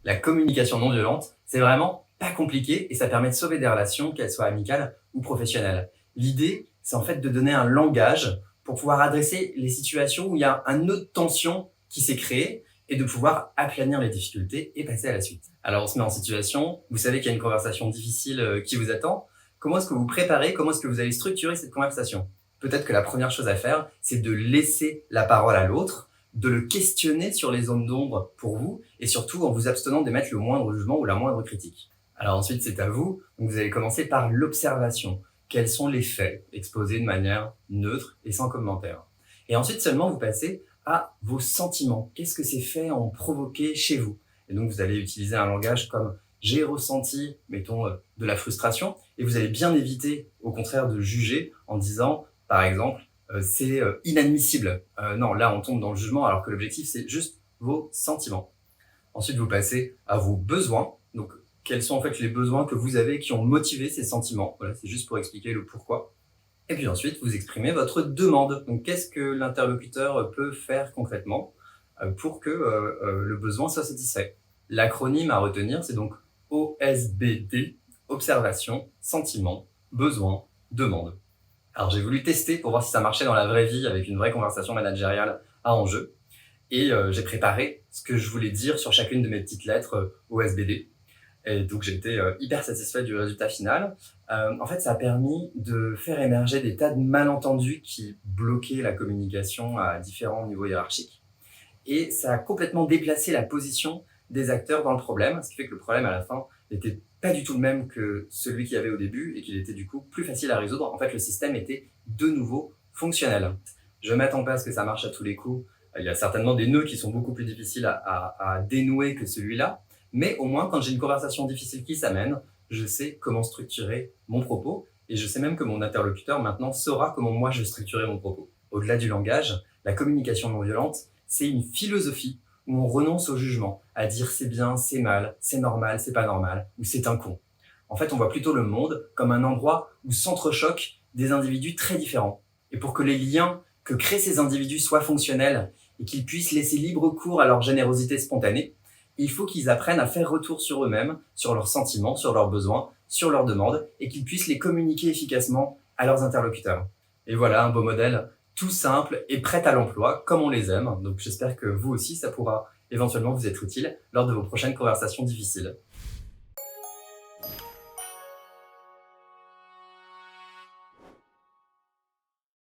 La communication non violente, c'est vraiment pas compliqué et ça permet de sauver des relations, qu'elles soient amicales ou professionnelles. L'idée, c'est en fait de donner un langage pour pouvoir adresser les situations où il y a un nœud de tension qui s'est créé et de pouvoir aplanir les difficultés et passer à la suite. Alors on se met en situation, vous savez qu'il y a une conversation difficile qui vous attend. Comment est-ce que vous préparez, comment est-ce que vous allez structurer cette conversation? Peut-être que la première chose à faire, c'est de laisser la parole à l'autre, de le questionner sur les zones d'ombre pour vous et surtout en vous abstenant d'émettre le moindre jugement ou la moindre critique. Alors ensuite, c'est à vous. Donc vous allez commencer par l'observation. Quels sont les faits exposés de manière neutre et sans commentaire. Et ensuite seulement, vous passez à vos sentiments. Qu'est-ce que ces faits ont provoqué chez vous? Et donc vous allez utiliser un langage comme j'ai ressenti, mettons, de la frustration, et vous allez bien éviter, au contraire, de juger en disant, par exemple, c'est inadmissible. Non, là, on tombe dans le jugement, alors que l'objectif, c'est juste vos sentiments. Ensuite, vous passez à vos besoins. Donc, quels sont en fait les besoins que vous avez qui ont motivé ces sentiments? Voilà, c'est juste pour expliquer le pourquoi. Et puis ensuite, vous exprimez votre demande. Donc, qu'est-ce que l'interlocuteur peut faire concrètement pour que le besoin soit satisfait? L'acronyme à retenir, c'est donc OSBD, observation, sentiment, besoin, demande. Alors, j'ai voulu tester pour voir si ça marchait dans la vraie vie avec une vraie conversation managériale à enjeu. Et j'ai préparé ce que je voulais dire sur chacune de mes petites lettres OSBD. Et donc, j'ai été hyper satisfait du résultat final. En fait, ça a permis de faire émerger des tas de malentendus qui bloquaient la communication à différents niveaux hiérarchiques. Et ça a complètement déplacé la position des acteurs dans le problème, ce qui fait que le problème à la fin n'était pas du tout le même que celui qu'il y avait au début et qu'il était du coup plus facile à résoudre. En fait, le système était de nouveau fonctionnel. Je m'attends pas à ce que ça marche à tous les coups. Il y a certainement des nœuds qui sont beaucoup plus difficiles à dénouer que celui-là, mais au moins quand j'ai une conversation difficile qui s'amène, je sais comment structurer mon propos et je sais même que mon interlocuteur maintenant saura comment moi je vais structurer mon propos. Au-delà du langage, la communication non violente, c'est une philosophie où on renonce au jugement, à dire c'est bien, c'est mal, c'est normal, c'est pas normal, ou c'est un con. En fait, on voit plutôt le monde comme un endroit où s'entrechoquent des individus très différents. Et pour que les liens que créent ces individus soient fonctionnels et qu'ils puissent laisser libre cours à leur générosité spontanée, il faut qu'ils apprennent à faire retour sur eux-mêmes, sur leurs sentiments, sur leurs besoins, sur leurs demandes, et qu'ils puissent les communiquer efficacement à leurs interlocuteurs. Et voilà un beau modèle tout simple et prêt à l'emploi, comme on les aime. Donc j'espère que vous aussi, ça pourra éventuellement vous être utile lors de vos prochaines conversations difficiles.